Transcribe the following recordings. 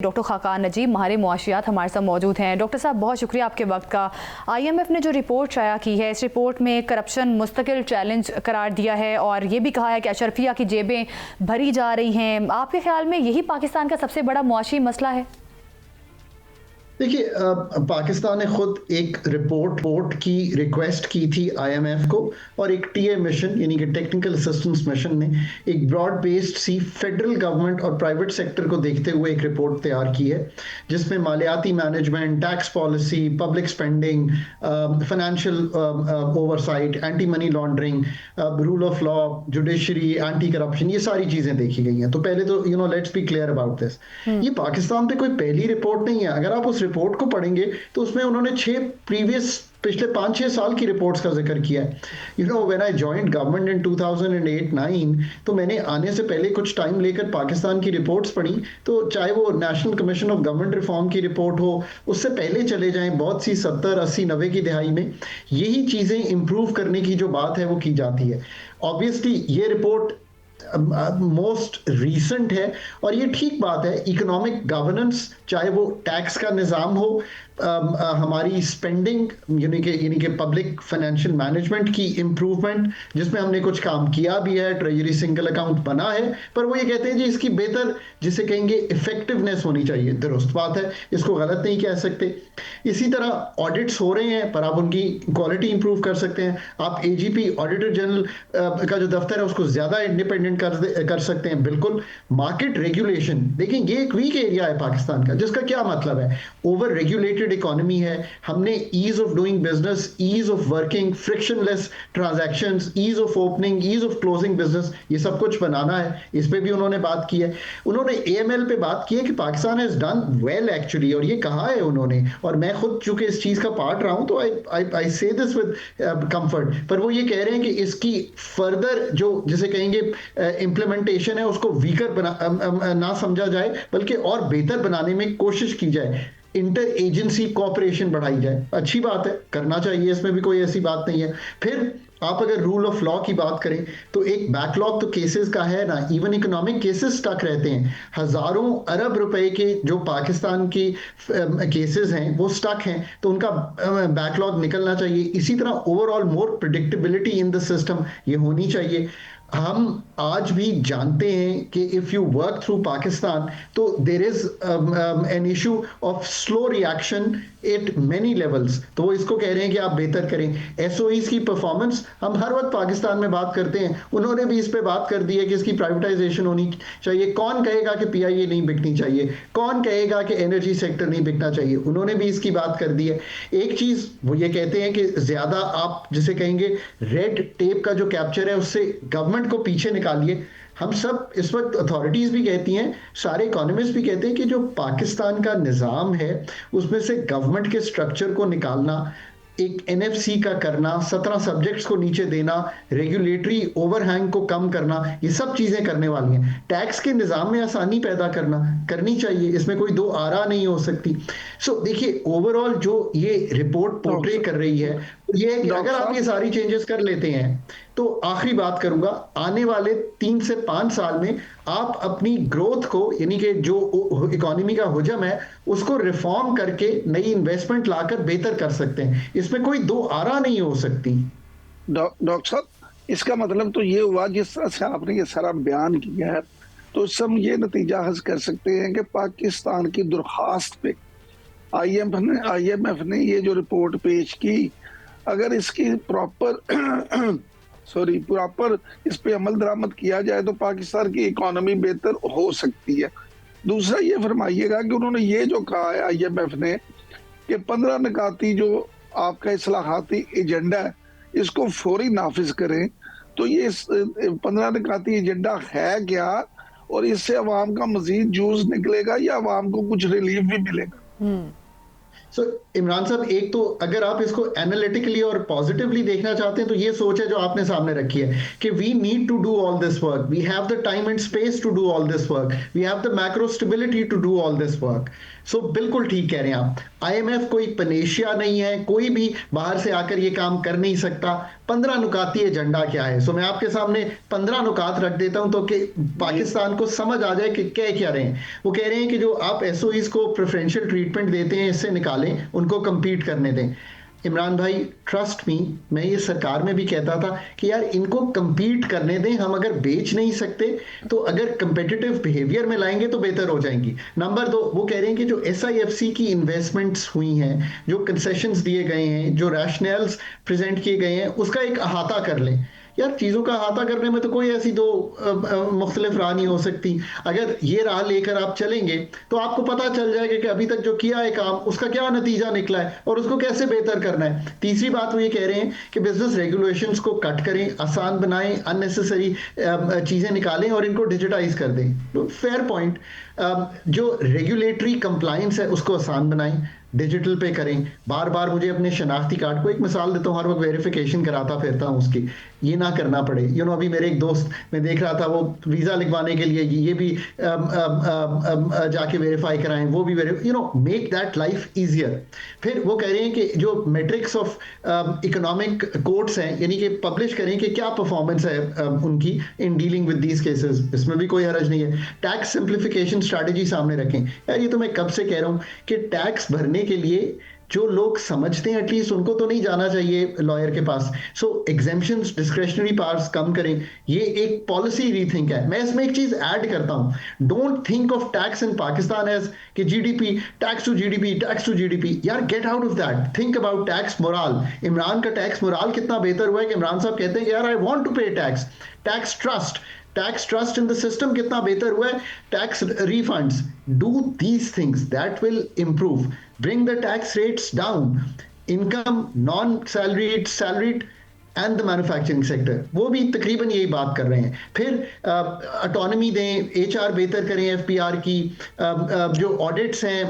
Doctor Khaqan Najeeb माहिर मुआशियात हमारे साथ मौजूद हैं। डॉक्टर साहब, बहुत शुक्रिया आपके वक्त का। IMF ने जो रिपोर्ट शाया की है, इस रिपोर्ट में करप्शन मुस्तकिल चैलेंज करार दिया है और ये भी कहा है कि अशरफिया की जेबें भरी जा रही हैं। आपके ख्याल में यही पाकिस्तान का सबसे बड़ा मुआशी मसला है? देखिए, पाकिस्तान ने खुद एक रिपोर्ट की रिक्वेस्ट की थी IMF को, और एक TA मिशन यानी कि टेक्निकल असिस्टेंस मिशन ने एक ब्रॉड बेस्ड सी फेडरल गवर्नमेंट और प्राइवेट सेक्टर को देखते हुए एक रिपोर्ट तैयार की है, जिसमें मालियाती management, tax policy, public spending, financial oversight, anti money laundering, rule of law, judiciary, anti corruption, ये सारी चीजें देखी गई हैं। तो पहले तो let's be clear about this, ये पाकिस्तान पे कोई पहली रिपोर्ट नहीं है। अगर आप उस रिपोर्ट को पढ़ेंगे तो उसमें उन्होंने पिछले 5-6 साल की रिपोर्ट्स का जिक्र किया है। When I joined government in 2008-9, तो मैंने आने से पहले कुछ टाइम लेकर पाकिस्तान की रिपोर्ट्स पढ़ी। तो चाहे वो national commission of government reform की रिपोर्ट हो, उससे पहले चले जाएं, बहुत सी 70, 80, 90 की दिहाई में यही चीजें इंप्रूव करने की जो बात है वो की जाती है। ऑब्वियसली ये रिपोर्ट मोस्ट रीसेंट है और ये ठीक बात है। इकोनॉमिक गवर्नेंस, चाहे वो टैक्स का निज़ाम हो, हमारी स्पेंडिंग यानी कि पब्लिक फाइनेंशियल मैनेजमेंट की इम्प्रूवमेंट, जिसमें हमने कुछ काम किया भी है, ट्रेजरी सिंगल अकाउंट बना है, पर वो ये कहते हैं जी इसकी बेहतर, जिसे कहेंगे इफेक्टिवनेस होनी चाहिए। दुरुस्त बात है, इसको गलत नहीं कह सकते। इसी तरह ऑडिट्स हो रहे हैं, पर आप उनकी क्वालिटी इंप्रूव कर सकते हैं। आप AGP ऑडिटर जनरल का जो दफ्तर है उसको ज़्यादा इंडिपेंडेंट कर सकते हैं। बिल्कुल। मार्केट रेगुलेशन, देखिए ये एक वीक एरिया है पाकिस्तान का, जिसका क्या मतलब है, ओवर रेगुलेटेड इकोनॉमी है। हमने ease of doing business, ease of working, frictionless transactions, ease of opening, ease of closing business, ये सब कुछ बनाना है। इस पे भी उन्होंने बात की है। उन्होंने AML पे बात की है कि Pakistan has done well actually, और ये कहा है उन्होंने, और मैं खुद चूंकि इस चीज का पार्ट रहा हूं तो आई से दिस विद कंफर्ट। पर वो ये कह रहे हैं कि इसकी फर्दर जो जिसे कहेंगे इंप्लीमेंटेशन है उसको वीकर ना समझा जाए, बल्कि और बेहतर बनाने में कोशिश की जाए। इंटर एजेंसी कोऑपरेशन बढ़ाई जाए। अच्छी बात है, करना चाहिए, इसमें भी कोई ऐसी बात नहीं है। फिर आप अगर रूल ऑफ लॉ की बात करें तो एक बैकलॉग तो केसेस का है ना, इवन इकोनॉमिक केसेस स्टक रहते हैं। हजारों अरब रुपए के जो पाकिस्तान की केसेस हैं वो स्टक हैं, तो उनका बैकलॉग निकलना चाहिए। इसी तरह overall more predictability in the system ये होनी चाहिए। हम आज भी जानते हैं कि if you work through Pakistan तो there is an issue of slow reaction at many levels. तो वो इसको कह रहे हैं कि आप बेहतर करें। SOEs की परफॉर्मेंस हम हर वक्त पाकिस्तान में बात करते हैं, उन्होंने भी इस पे बात कर दी है कि इसकी प्राइवेटाइजेशन होनी चाहिए। कौन कहेगा कि PIA नहीं बिकनी चाहिए? कौन कहेगा कि एनर्जी सेक्टर नहीं बिकना चाहिए? उन्होंने भी इसकी बात कर दी है। एक चीज वो ये कहते हैं कि ज्यादा आप जिसे कहेंगे रेड टेप का जो कैप्चर है उससे गवर्नमेंट को पीछे निकालिए। हम सब इस वक्त, अथॉरिटीज भी कहती हैं, सारे इकोनॉमिस्ट भी कहते हैं कि जो पाकिस्तान का निज़ाम है उसमें से गवर्नमेंट के स्ट्रक्चर को निकालना, एक NFC का करना, 17 सब्जेक्ट्स को नीचे देना, रेगुलेटरी ओवरहैंग को कम करना, ये सब चीजें करने वाली हैं। टैक्स के निज़ाम में आसानी पैदा करनी चाहिए, इसमें कोई दो आरा नहीं हो सकती। देखिए ओवरऑल जो ये रिपोर्ट पोर्ट्रे कर रही है ये है कि अगर आप ये सारी चेंजेस कर लेते हैं तो, आखिरी बात करूंगा, आने वाले 3 से 5 साल में आप अपनी ग्रोथ को, यानी कि जो इकोनॉमी का हुजम है उसको रिफॉर्म करके नई इन्वेस्टमेंट लाकर बेहतर कर सकते हैं। इसमें कोई दो आरा नहीं हो सकती। डॉक्टर साहब, इसका मतलब तो ये हुआ, जिस तरह से आपने ये सारा बयान किया है, तो इससे हम ये नतीजा हासिल कर सकते हैं कि पाकिस्तान की दरख्वास्त पे IMF ने ये जो रिपोर्ट पेश की, अगर इसकी प्रॉपर इस पे अमल दरामद किया जाए तो पाकिस्तान की इकोनॉमी बेहतर हो सकती है। दूसरा ये फरमाइएगा कि उन्होंने ये जो कहा है IMF ने कि 15 निकाती जो आपका इस्लाहाती एजेंडा है इसको फौरी नाफिज करें, तो ये 15 निकाती एजेंडा है क्या, और इससे अवाम का मजीद जूस निकलेगा या अवाम को कुछ रिलीफ भी मिलेगा? सो इमरान साहब, एक तो अगर आप इसको एनालिटिकली और पॉजिटिवली देखना चाहते हैं तो ये सोच है जो आपने सामने रखी है कि we need to do all this work, we have the time and space to do all this work, we have the macro stability to do all this work. So बिल्कुल ठीक कह रहे हैं आप। आईएमएफ कोई पनेशिया नहीं है, कोई भी बाहर से आकर ये काम कर नहीं सकता। 15 नुकाती एजेंडा क्या है? सो मैं आपके सामने 15 नुकात रख देता हूं तो कि पाकिस्तान को समझ आ जाए कि कह रहे हैं। वो कह रहे हैं कि जो आप एसओईज को प्रेफरेंशियल ट्रीटमेंट देते हैं इससे निकालें, उनको कंपीट करने दें। इमरान भाई, ट्रस्ट मी, मैं ये सरकार में भी कहता था कि यार इनको compete करने दें, हम अगर बेच नहीं सकते तो अगर competitive behavior में लाएंगे तो बेहतर हो जाएंगी। नंबर 2, वो कह रहे हैं कि जो SIFC की इन्वेस्टमेंट्स हुई हैं, जो कंसेशंस दिए गए हैं, जो रैशनल्स प्रेजेंट किए गए हैं, उसका एक अहाता कर लें। यार चीज़ों का अहाता करने में तो कोई ऐसी दो मुख्तलिफ राह नहीं हो सकती। अगर ये राह लेकर आप चलेंगे तो आपको पता चल जाएगा कि अभी तक जो किया है काम उसका क्या नतीजा निकला है और उसको कैसे बेहतर करना है। तीसरी बात वो ये कह रहे हैं कि बिजनेस रेगुलेशंस को कट करें, आसान बनाएं, अननेसेसरी चीज़ें निकालें और इनको डिजिटाइज कर दें। Fair point. जो रेगुलेटरी कंप्लायंस है उसको आसान बनाएं, डिजिटल पे करें। बार बार मुझे अपने शनाख्ती कार्ड को, एक मिसाल देता हूँ, हर वक्त वेरिफिकेशन कराता फिरता हूँ उसकी, ये ना करना पड़े। अभी मेरे एक दोस्त, मैं देख रहा था, वो वीज़ा लिखवाने के लिए ये भी जाके वेरीफाई कराएं, वो भी मेक दैट लाइफ ईजियर। फिर वो कह रहे हैं कि जो मैट्रिक्स ऑफ इकोनॉमिक कोर्ट्स हैं, यानी कि पब्लिश करें कि क्या परफॉर्मेंस है उनकी in dealing with these cases, इसमें भी कोई हरज नहीं है। टैक्स सिंप्लीफिकेशन स्ट्रैटेजी सामने रखें। यार ये तो मैं कब से कह रहा हूँ कि टैक्स भरने के लिए जो लोग समझते हैं एटलीस्ट उनको तो नहीं जाना चाहिए लॉयर के पास। सो एग्जेम्पशंस, डिस्क्रेशनरी पावर्स कम करें, ये एक पॉलिसी रीथिंक है। मैं इसमें एक चीज ऐड करता हूं, don't think of tax in Pakistan as कि GDP, tax to GDP, tax to GDP. यार get out of that, think about tax morale. Imran का टैक्स मोराल कितना बेहतर हुआ है कि इमरान साहब कहते हैं कि यार आई वांट टू पे tax. Tax trust in the system कितना बेहतर हुआ है, tax refunds. Do these things, that will improve, bring the tax rates down, income, non-salaried, salaried and the manufacturing sector, वो भी तकरीबन यही बात कर रहे हैं। फिर ऑटोनॉमी दें, HR बेहतर करें, FPR की जो ऑडिट्स हैं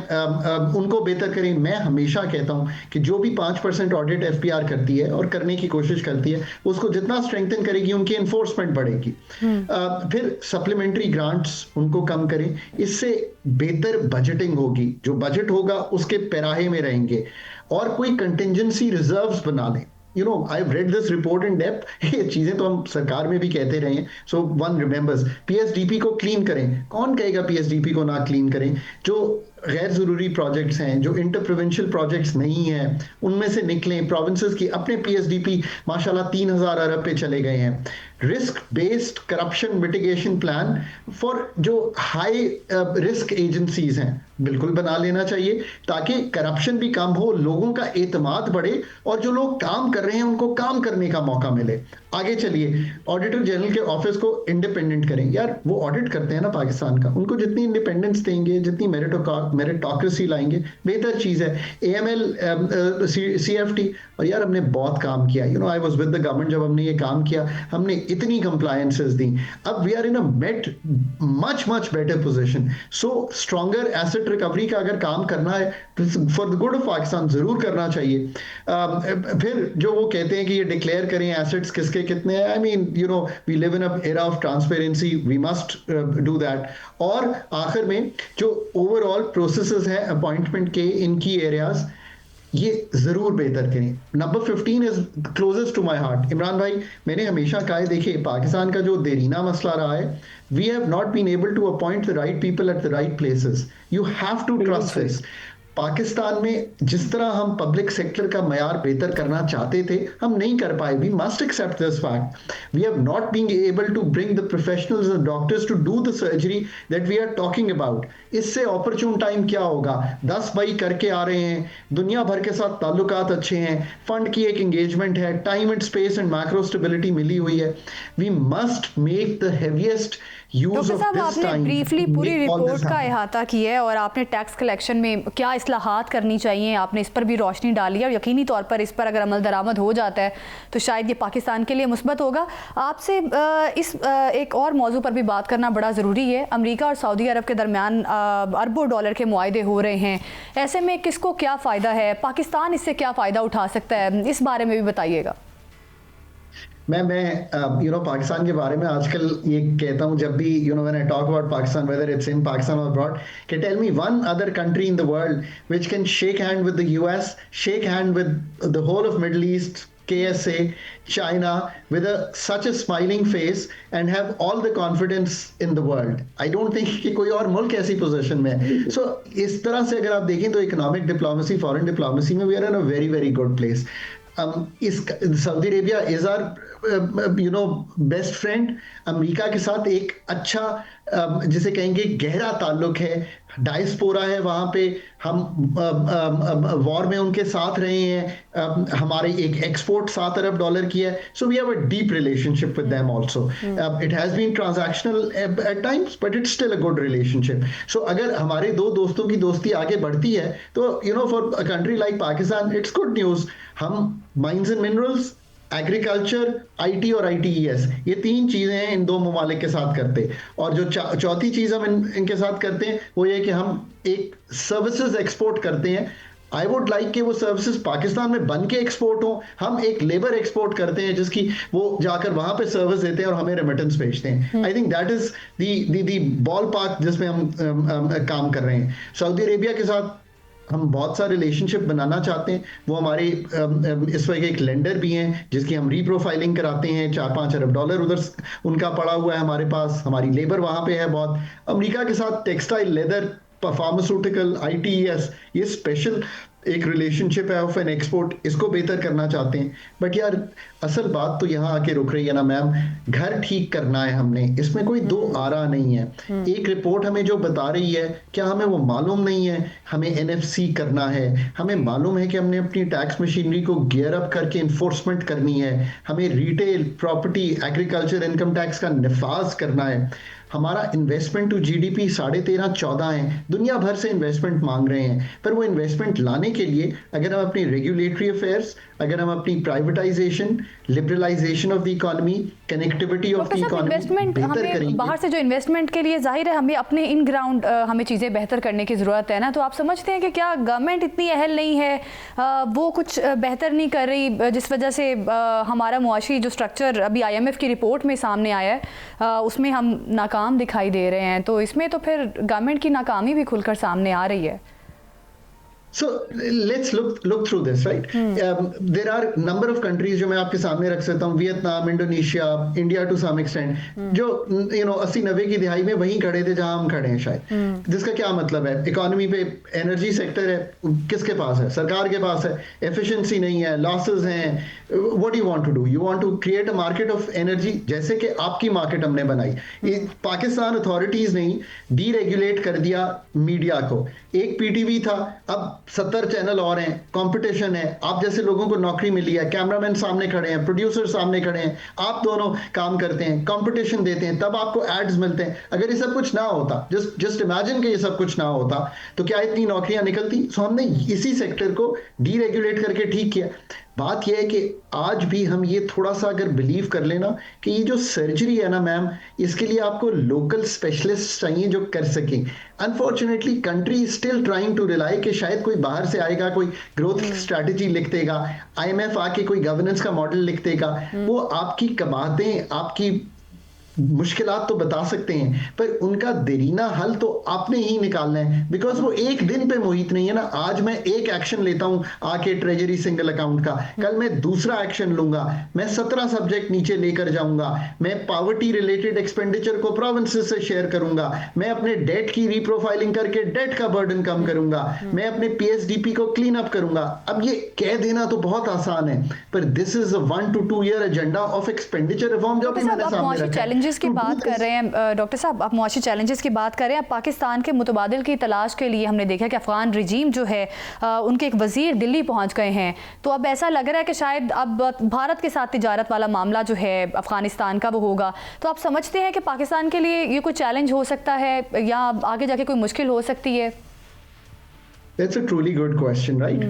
उनको बेहतर करें। मैं हमेशा कहता हूं कि जो भी 5% ऑडिट FPR करती है और करने की कोशिश करती है, उसको जितना स्ट्रेंथन करेगी उनकी एनफोर्समेंट बढ़ेगी। फिर सप्लीमेंट्री ग्रांट्स उनको कम करें, इससे बेहतर बजटिंग होगी। जो बजट होगा उसके पैराहे में रहेंगे, और कोई कंटिजेंसी रिजर्व्स बना लें। I've read this report in depth। ये चीजें तो हम सरकार में भी कहते रहे हैं। So one remembers, PSDP को क्लीन करें। कौन कहेगा PSDP को ना क्लीन करें? जो गैर ज़रूरी प्रोजेक्ट्स हैं, जो इंटर प्रोविंशियल प्रोजेक्ट्स नहीं हैं, उनमें से निकलें। प्रोविंसेस की अपने PSDP माशाल्लाह 3000 अरब पे चले गए हैं। Risk based corruption mitigation plan for जो हाई रिस्क एजेंसीज हैं बिल्कुल बना लेना चाहिए, ताकि करप्शन भी कम हो, लोगों का एतमाद बढ़े और जो लोग काम कर रहे हैं उनको काम करने का मौका मिले। आगे चलिए, ऑडिटर जनरल के ऑफिस को इंडिपेंडेंट करें। यार वो ऑडिट करते हैं ना पाकिस्तान का, उनको जितनी इंडिपेंडेंस देंगे, जितनी मेरिटोक्रेसी लाएंगे, बेहतर चीज़ है। AML, CFT, और यार हमने बहुत काम किया। I was with the government जब हमने ये काम किया, हमने इतनी कंप्लायंसेस दी। अब we are in a much better position. So stronger asset recovery का अगर काम करना है for the good of Pakistan जरूर करना चाहिए। फिर जो वो कहते हैं कि ये डिक्लेयर करें एसेट्स किसके कितने हैं, I mean we live in a era of transparency, we must do that. और आखिर में जो ओवरऑल प्रोसेसेस हैं अपॉइंटमेंट के इन की एरियाज, ये जरूर बेहतर करें। Number 15 is closest to my heart. Imran भाई, मैंने हमेशा कहा है, देखिए पाकिस्तान का जो देरीना मसला रहा है, we have not been able to appoint the right people at the right places. You have to trust this. Pakistan में जिस तरह हम पब्लिक सेक्टर का मयार बेहतर करना चाहते थे, हम नहीं कर पाए। We must accept this fact. We have not been able to bring the professionals and doctors to do the surgery that we are talking about. इससे ऑपरच्यून टाइम क्या होगा? 10 भाई करके आ रहे हैं, दुनिया भर के साथ ताल्लुकात अच्छे हैं, फंड की एक एंगेजमेंट है, time and space and macro stability मिली हुई है। We must make the heaviest use of this time. आपने ब्रीफली पूरी रिपोर्ट का अहाता किया है और आपने टैक्स कलेक्शन में क्या इस्लाहात करनी चाहिए, आपने इस पर भी रोशनी डाली है और यकीनी तौर पर इस पर अगर अमल दरामद हो जाता है तो शायद ये पाकिस्तान के लिए मुस्बत होगा। आपसे इस एक और मौजू पर भी बात करना बड़ा ज़रूरी है। अमेरिका और सऊदी अरब के दरमियान अरबों डॉलर के मुआहदे हो रहे हैं, ऐसे में किसको क्या फ़ायदा है, पाकिस्तान इससे क्या फ़ायदा उठा सकता है, इस बारे में भी बताइएगा। मैं पाकिस्तान के बारे में आजकल ये कहता हूँ जब भी when I talk about Pakistan, whether it's in Pakistan और अब्रॉड, कि tell me one other country in the world which can shake hand with the US, shake hand with the whole of middle east, KSA, China, with such a smiling face and have all the confidence in the world. I don't think कि कोई और मुल्क ऐसी position में है। So इस तरह से अगर आप देखें तो इकोनॉमिक डिप्लोमेसी, फॉरेन डिप्लोमेसी में we are in a very very good place. Saudi Arabia is our best friend. America के साथ एक अच्छा जिसे कहेंगे गहरा ताल्लुक है, डायस्पोरा है वहाँ पे, हम वॉर में उनके साथ रहे हैं, हमारे एक एक्सपोर्ट $7 अरब की है। So we have a deep relationship with them also. It has been transactional at times but it's still a good relationship. So अगर हमारे दो दोस्तों की दोस्ती आगे बढ़ती है तो for a country like Pakistan it's good news. हम mines and minerals, agriculture, IT और आईटीईएस, ये 3 चीजें हैं इन 2 ममालिक के साथ करते। और जो चौथी चीज हम इनके साथ करते हैं वो ये कि हम एक सर्विसेज एक्सपोर्ट करते हैं। आई वुड लाइक कि वो सर्विसेज पाकिस्तान में बन के एक्सपोर्ट हो। हम एक लेबर एक्सपोर्ट करते हैं जिसकी वो जाकर वहां पे सर्विस देते हैं और हमें रेमिटेंस भेजते हैं। I think that is the ball park जिसमें हम काम कर रहे हैं। सऊदी अरेबिया के साथ हम बहुत सा रिलेशनशिप बनाना चाहते हैं। वो हमारे इस वक्त एक लेंडर भी हैं जिसकी हम रीप्रोफाइलिंग कराते हैं। $4-5 अरब उधर उनका पड़ा हुआ है हमारे पास। हमारी लेबर वहाँ पे है बहुत। अमेरिका के साथ टेक्सटाइल, लेदर, फार्मास्यूटिकल, आईटीईएस, ये स्पेशल एक रिलेशनशिप है ऑफ एन एक्सपोर्ट, इसको बेहतर करना चाहते हैं। बट यार असल बात तो यहाँ आके रुक रही है ना मैम, घर ठीक करना है हमने, इसमें कोई दो आरा नहीं है। एक रिपोर्ट हमें जो बता रही है, क्या हमें वो मालूम नहीं है? हमें एनएफसी करना है, हमें मालूम है कि हमने अपनी टैक्स मशीनरी को गियर अप करके इन्फोर्समेंट करनी है, हमें retail, property, agriculture income tax का निफाज करना है। हमारा इन्वेस्टमेंट टू जीडीपी 13.5-14 है। दुनिया भर से इन्वेस्टमेंट मांग रहे हैं, पर वो इन्वेस्टमेंट लाने के लिए अगर हम अपनी रेगुलेटरी अफेयर्स, अगर हम अपनी privatisation, liberalisation of the economy, connectivity of the economy बेहतर करेंगे। बाहर से जो इन्वेस्टमेंट के लिए जाहिर है हमें अपने इन ग्राउंड हमें चीज़ें बेहतर करने की ज़रूरत है ना। तो आप समझते हैं कि क्या गवर्नमेंट इतनी अहल नहीं है, वो कुछ बेहतर नहीं कर रही, जिस वजह से हमारा मुआशी जो स्ट्रक्चर अभी IMF की रिपोर्ट में सामने आया है उसमें हम नाकाम दिखाई दे रहे हैं? तो इसमें तो फिर गवर्नमेंट की नाकामी भी खुलकर सामने आ रही है। So let's look through this, right? There are number of countries जो मैं आपके सामने रख सकता हूँ, Vietnam, Indonesia, India to some extent, जो 80-90 की दिहाई में वहीं खड़े थे जहां हम खड़े हैं शायद। जिसका क्या मतलब है? इकोनॉमी पे एनर्जी सेक्टर है, किसके पास है? सरकार के पास है। एफिशिएंसी नहीं है, लॉसेस हैं। What do you want to do? You want to create a market of energy, जैसे कि आपकी मार्केट हमने बनाई। पाकिस्तान अथॉरिटीज ने डीरेगुलेट कर दिया मीडिया को। एक पीटीवी था, अब 70 चैनल और हैं, कंपटीशन है। आप जैसे लोगों को नौकरी मिली है, कैमरामैन सामने खड़े हैं, प्रोड्यूसर सामने खड़े हैं, आप दोनों काम करते हैं, कंपटीशन देते हैं, तब आपको एड्स मिलते हैं। अगर ये सब कुछ ना होता, जस्ट इमेजिन कि ये सब कुछ ना होता, तो क्या इतनी नौकरियां निकलती? सो हमने इसी सेक्टर को डीरेगुलेट करके ठीक किया। बात यह है कि आज भी हम ये थोड़ा सा अगर बिलीव कर लेना कि ये जो सर्जरी है ना मैम, इसके लिए आपको लोकल स्पेशलिस्ट चाहिए जो कर सकें। Unfortunately country still trying to rely कि शायद कोई बाहर से आएगा, कोई ग्रोथ स्ट्रैटेजी लिख देगा, IMF आके कोई गवर्नेंस का मॉडल लिख देगा। वो आपकी कबाहतें, आपकी मुश्किलात तो बता सकते हैं, पर उनका देरीना हल तो आपने ही निकालना है, बिकॉज वो एक दिन पे मुहित नहीं है ना। आज मैं एक एक्शन लेता हूं आके ट्रेजरी सिंगल अकाउंट का, कल मैं दूसरा एक्शन लूंगा, मैं 17 सब्जेक्ट नीचे लेकर जाऊंगा, मैं पॉवर्टी रिलेटेड एक्सपेंडिचर को प्रोविंसेस से शेयर करूंगा, मैं अपने डेट की रीप्रोफाइलिंग करके डेट का बर्डन कम करूंगा, मैं अपने PSDP को क्लीन अप करूंगा। अब ये कह देना तो बहुत आसान है, पर this is a 1 to 2 year agenda of expenditure reform जो मैंने सामने रखा है। की बात कर रहे हैं डॉक्टर साहब, आप मुआशी चैलेंजेस की बात कर रहे हैं। पाकिस्तान के मुतबादिल की तलाश के लिए हमने देखा कि अफगान रजीम जो है उनके एक वजीर दिल्ली पहुंच गए हैं। तो अब ऐसा लग रहा है कि शायद अब भारत के साथ तिजारत वाला मामला जो है अफगानिस्तान का वो होगा। तो आप समझते हैं कि पाकिस्तान के लिए ये कोई चैलेंज हो सकता है या आगे जाके कोई मुश्किल हो सकती है? That's a truly good question, right?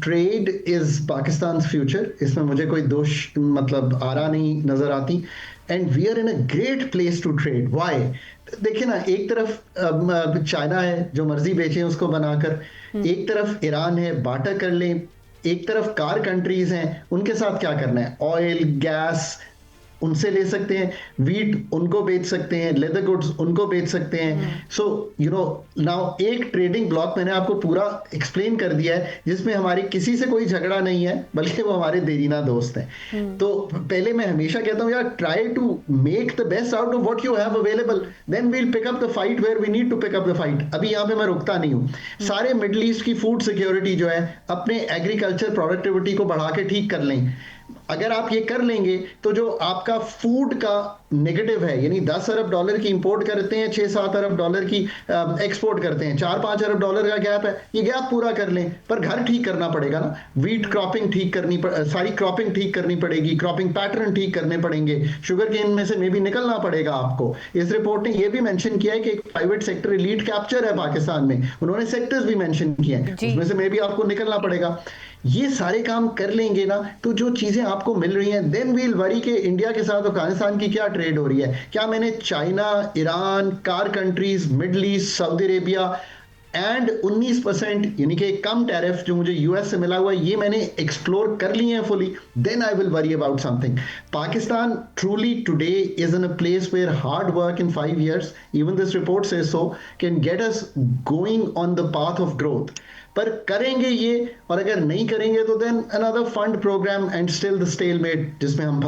Trade is Pakistan's future. इसमें मुझे कोई दोष मतलब आरा नहीं नजर आती. And we are in a great place to trade. Why? देखिए ना, एक तरफ चाइना है जो मर्जी बेचे उसको बनाकर, एक तरफ ईरान है बाटा कर ले, एक तरफ कार कंट्रीज हैं उनके साथ क्या करना है, ऑयल गैस उनसे ले सकते हैं, वीट उनको बेच सकते हैं, लेदर गुड्स उनको बेच सकते हैं. सो यू नो नाउ एक ट्रेडिंग ब्लॉक मैंने आपको पूरा एक्सप्लेन कर दिया है जिसमें हमारी किसी से कोई झगड़ा नहीं है, बल्कि वो हमारे देरीना दोस्त हैं. तो पहले मैं हमेशा कहता हूँ यार, try to make the best out of what you have available, then we will pick up the fight where we need to pick up the fight. अभी यहाँ पे मैं रुकता नहीं हूँ. सारे मिडल ईस्ट की फूड सिक्योरिटी जो है अपने एग्रीकल्चर प्रोडक्टिविटी को बढ़ा के ठीक कर लें. अगर आप ये कर लेंगे तो जो आपका फूड का नेगेटिव है, यानी 10 अरब डॉलर की इंपोर्ट करते हैं, 6-7 अरब डॉलर की एक्सपोर्ट करते हैं, 4-5 अरब डॉलर का गैप है, ये गैप पूरा कर लें. पर घर ठीक करना पड़ेगा ना, वीट क्रॉपिंग ठीक करनी सारी क्रॉपिंग ठीक करनी पड़ेगी, क्रॉपिंग पैटर्न ठीक करने पड़ेंगे, शुगर केन में से मे भी निकलना पड़ेगा आपको. इस रिपोर्ट ने ये भी मेंशन किया है कि एक प्राइवेट सेक्टर एलीट कैप्चर है पाकिस्तान में, उन्होंने सेक्टर्स भी मेंशन किए हैं, उसमें से मे भी आपको निकलना पड़ेगा. ये सारे काम कर लेंगे ना तो जो चीजें आपको मिल रही हैं, देन वील वरी के इंडिया के साथ अफगानिस्तान की क्या ट्रेड हो रही है. क्या मैंने China, Iran, car countries, middle east, Saudi Arabia and 19% यानी कि कम टैरिफ जो मुझे यूएस से मिला हुआ है, ये मैंने एक्सप्लोर कर लिए हैं fully, then I will worry about something. Pakistan truly today is in a place where hard work in 5 years, even this report से so, can get us going on the path of growth. पर करेंगे ये, और अगर नहीं करेंगे तो then another fund program and still the stalemate जिसमें हम